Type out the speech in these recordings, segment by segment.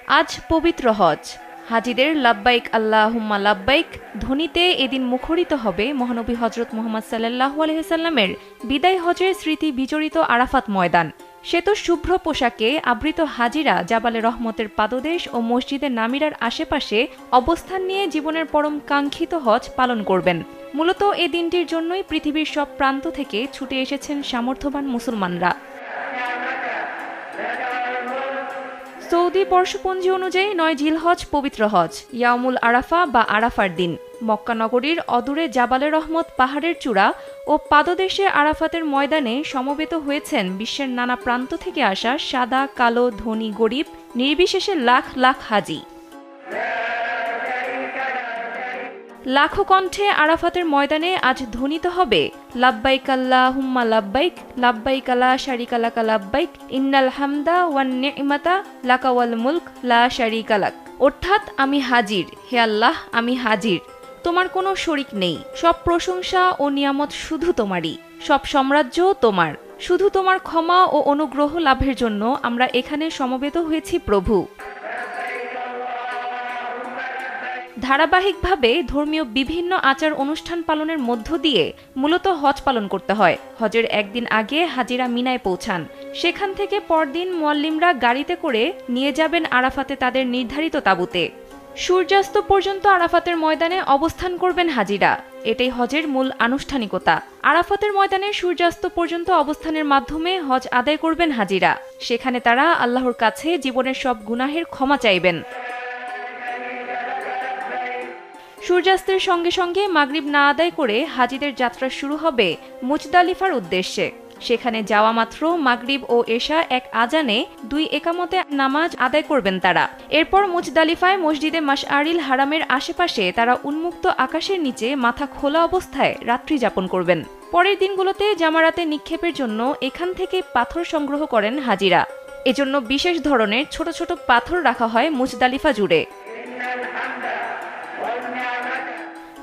আজ পবিত্র হজ। হাজিদের লাব্বাইক আল্লাহুম্মা লাব্বাইক ধ্বনিতে এদিন মুখরিত হবে মহানবী হজরত মুহাম্মদ সাল্লাল্লাহু আলাইহি সাল্লামের বিদায় হজের স্মৃতি বিজড়িত আরাফাত ময়দান। শ্বেত শুভ্র পোশাকে আবৃত হাজিরা জাবালে রহমতের পাদদেশ ও মসজিদে নামিরার আশেপাশে অবস্থান নিয়ে জীবনের পরম কাঙ্ক্ষিত হজ পালন করবেন। মূলত এ দিনটির জন্যই পৃথিবীর সব প্রান্ত থেকে ছুটে এসেছেন সামর্থ্যবান মুসলমানরা। সৌদি বর্ষপঞ্জি অনুযায়ী ৯ জিলহজ পবিত্র হজ, ইয়াউমুল আরাফা বা আরাফার দিন। মক্কা নগরীর অদূরে জাবালে রহমত পাহাড়ের চূড়া ও পাদদেশে আরাফাতের ময়দানে সমবেত হয়েছেন বিশ্বের নানা প্রান্ত থেকে আসা সাদা, কালো, ধনী, গরিব নির্বিশেষে লাখ লাখ হাজি। লাখো কণ্ঠে আরাফাতের ময়দানে আজ ধ্বনিত হবে লাব্বাইক আল্লাহুম্মা লাব্বাইক, লাব্বাইক লা শারিকা লাকা লাব্বাইক, ইন্নাল হামদা ওয়ান নি'মাতা লাকা ওয়াল মুলক লা শারিকা লাক। অর্থাৎ আমি হাজির, হে আল্লাহ আমি হাজির, তোমার কোনো শরিক নেই, সব প্রশংসা ও নিয়ামত শুধু তোমারই, সব সাম্রাজ্যও তোমার, শুধু তোমার ক্ষমা ও অনুগ্রহ লাভের জন্য আমরা এখানে সমবেত হয়েছি প্রভু। ধারাবাহিকভাবে ধর্মীয় বিভিন্ন আচার অনুষ্ঠান পালনের মধ্য দিয়ে মূলত হজ পালন করতে হয়। হজের একদিন আগে হাজিরা মিনায় পৌঁছান। সেখান থেকে পরদিন মুয়াল্লিমরা গাড়িতে করে নিয়ে যাবেন আরাফাতে তাদের নির্ধারিত তাঁবুতে। সূর্যাস্ত পর্যন্ত আরাফাতের ময়দানে অবস্থান করবেন হাজিরা। এটাই হজের মূল আনুষ্ঠানিকতা। আরাফাতের ময়দানে সূর্যাস্ত পর্যন্ত অবস্থানের মাধ্যমে হজ আদায় করবেন হাজিরা। সেখানে তারা আল্লাহর কাছে জীবনের সব গুনাহের ক্ষমা চাইবেন। সূর্যাস্তের সঙ্গে সঙ্গে মাগরিব না আদায় করে হাজিদের যাত্রা শুরু হবে মুজদালিফার উদ্দেশ্যে। সেখানে যাওয়া মাত্র মাগরিব ও এশা এক আজানে 2 একামতে নামাজ আদায় করবেন তারা। এরপর মুজদালিফায় মসজিদে মাশআরিল হারামের আশেপাশে তারা উন্মুক্ত আকাশের নিচে মাথা খোলা অবস্থায় রাত্রি যাপন করবেন। পরের দিনগুলোতে জামারাতে নিক্ষেপের জন্য এখান থেকে পাথর সংগ্রহ করেন হাজিরা। এজন্য বিশেষ ধরনের ছোট ছোট পাথর রাখা হয় মুজদালিফা জুড়ে।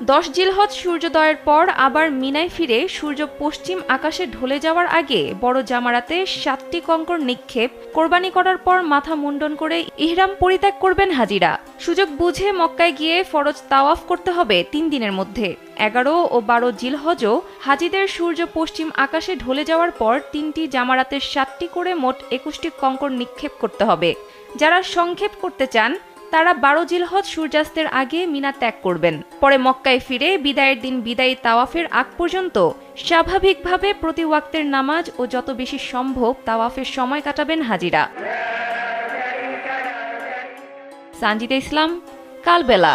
10 জিলহজ সূর্যোদয়ের পর আবার মিনায় ফিরে সূর্য পশ্চিম আকাশে ঢলে যাওয়ার আগে বড় জামারাতে 7টি কঙ্কর নিক্ষেপ, কোরবানি করার পর মাথা মুন্ডন করে ইহরাম পরিত্যাগ করবেন হাজিরা। সুযোগ বুঝে মক্কায় গিয়ে ফরজ তাওয়াফ করতে হবে 3 দিনের মধ্যে। 11 ও 12 জিলহজও হাজিদের সূর্য পশ্চিম আকাশে ঢলে যাওয়ার পর 3টি জামারাতে 7টি করে মোট 21টি কঙ্কর নিক্ষেপ করতে হবে। যারা সংক্ষেপ করতে চান তারা 12 জিলহজ সূর্যাস্তের আগে মিনা ত্যাগ করবেন। পরে মক্কায় ফিরে বিদায়ের দিন বিদায়ী তাওয়াফের আগ পর্যন্ত স্বাভাবিকভাবে প্রতি ওয়াক্তের নামাজ ও যত বেশি সম্ভব তাওয়াফের সময় কাটাবেন হাজিরা। সানজিদা ইসলাম, কালবেলা।